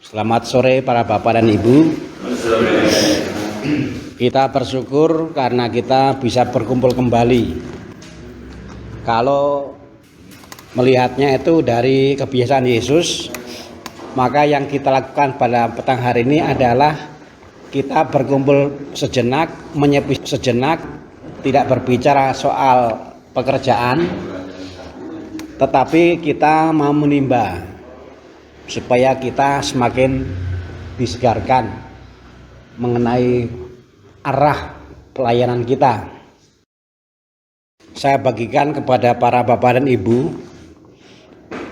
Selamat sore para bapak dan ibu. Kita bersyukur karena kita bisa berkumpul kembali. Kalau melihatnya itu dari kebiasaan Yesus, maka yang kita lakukan pada petang hari ini adalah kita berkumpul sejenak, menyepi sejenak, tidak berbicara soal pekerjaan, tetapi kita mau menimba supaya kita semakin disegarkan mengenai arah pelayanan kita. Saya bagikan kepada para bapak dan ibu.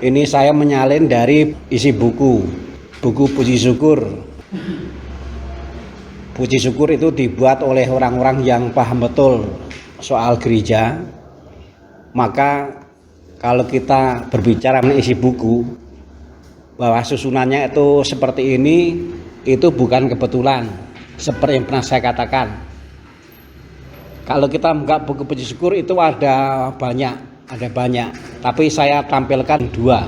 Ini saya menyalin dari isi buku Puji Syukur. Puji Syukur itu dibuat oleh orang-orang yang paham betul soal gereja. Maka kalau kita berbicara mengenai isi buku, bahwa susunannya itu seperti ini, itu bukan kebetulan. Seperti yang pernah saya katakan, kalau kita buka buku Puji Syukur itu ada banyak, tapi saya tampilkan dua.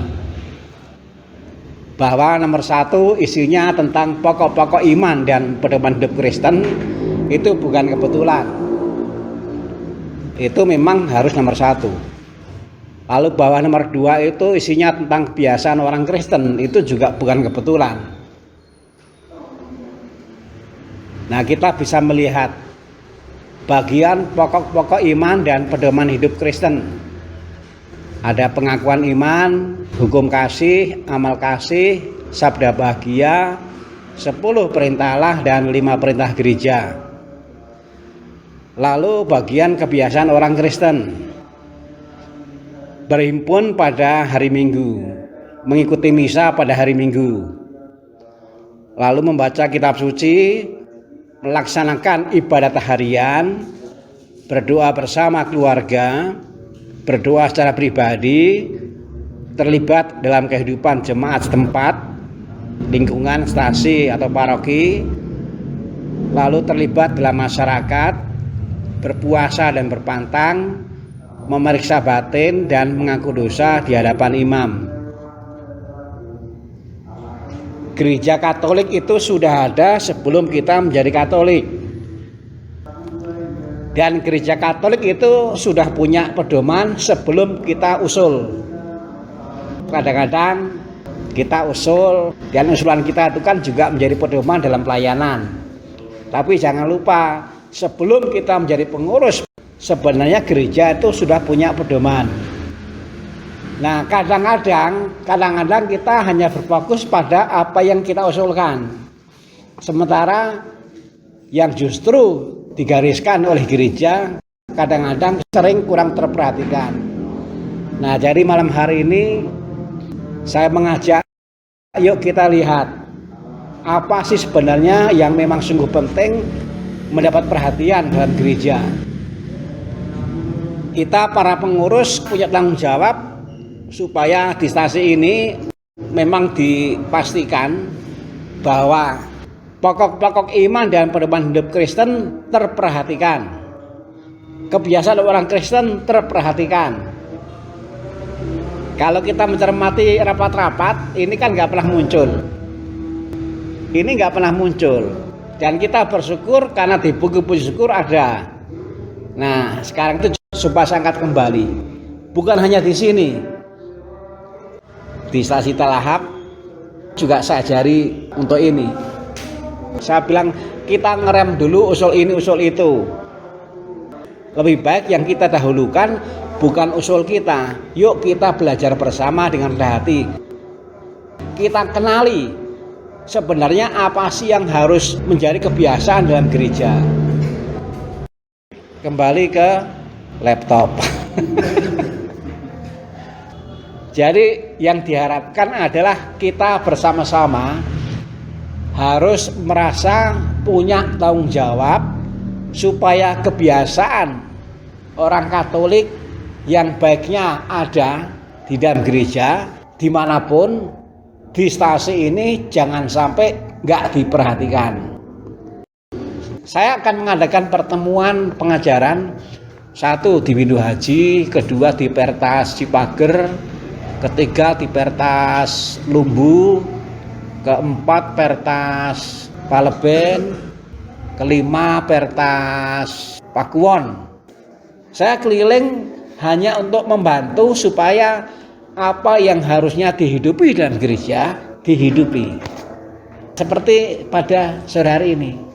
Bahwa nomor satu isinya tentang pokok-pokok iman dan pedoman hidup Kristen, itu bukan kebetulan, itu memang harus nomor satu. Lalu bawah nomor 2 itu isinya tentang kebiasaan orang Kristen, itu juga bukan kebetulan. Nah, kita bisa melihat bagian pokok-pokok iman dan pedoman hidup Kristen. Ada pengakuan iman, hukum kasih, amal kasih, sabda bahagia, 10 perintah Allah dan 5 perintah gereja. Lalu bagian kebiasaan orang Kristen, berhimpun pada hari Minggu, mengikuti misa pada hari Minggu, lalu membaca kitab suci, melaksanakan ibadat harian, berdoa bersama keluarga, berdoa secara pribadi, terlibat dalam kehidupan jemaat setempat, lingkungan stasi atau paroki, lalu terlibat dalam masyarakat, berpuasa dan berpantang, memeriksa batin dan mengaku dosa di hadapan imam. Gereja Katolik itu sudah ada sebelum kita menjadi Katolik. Dan gereja Katolik itu sudah punya pedoman sebelum kita usul. Kadang-kadang kita usul, dan usulan kita itu kan juga menjadi pedoman dalam pelayanan. Tapi jangan lupa, sebelum kita menjadi pengurus, sebenarnya gereja itu sudah punya pedoman. Nah, kadang-kadang kita hanya berfokus pada apa yang kita usulkan. Sementara yang justru digariskan oleh gereja kadang-kadang sering kurang terperhatikan. Nah, jadi malam hari ini saya mengajak, yuk kita lihat apa sih sebenarnya yang memang sungguh penting mendapat perhatian dalam gereja. Kita para pengurus punya tanggung jawab supaya di stasi ini memang dipastikan bahwa pokok-pokok iman dan pedoman hidup Kristen terperhatikan. Kebiasaan orang Kristen terperhatikan. Kalau kita mencermati rapat-rapat, ini kan nggak pernah muncul. Ini nggak pernah muncul. Dan kita bersyukur karena di buku Puji Syukur ada. Nah, sekarang itu supaya saya angkat kembali, bukan hanya di sini, di stasi Talahap juga saya ajari untuk ini. Saya bilang kita ngerem dulu usul ini usul itu. Lebih baik yang kita dahulukan bukan usul kita. Yuk kita belajar bersama dengan rendah hati. Kita kenali sebenarnya apa sih yang harus menjadi kebiasaan dalam gereja. Kembali ke laptop. Jadi yang diharapkan adalah kita bersama-sama harus merasa punya tanggung jawab supaya kebiasaan orang Katolik yang baiknya ada di dalam gereja dimanapun di stasi ini jangan sampai nggak diperhatikan. Saya akan mengadakan pertemuan pengajaran, satu di Windu Haji, kedua di Pertas Cipager, ketiga di Pertas Lumbu, keempat Pertas Paleben, kelima Pertas Pakuwon. Saya keliling hanya untuk membantu supaya apa yang harusnya dihidupi dalam gereja dihidupi. Seperti pada sore hari ini.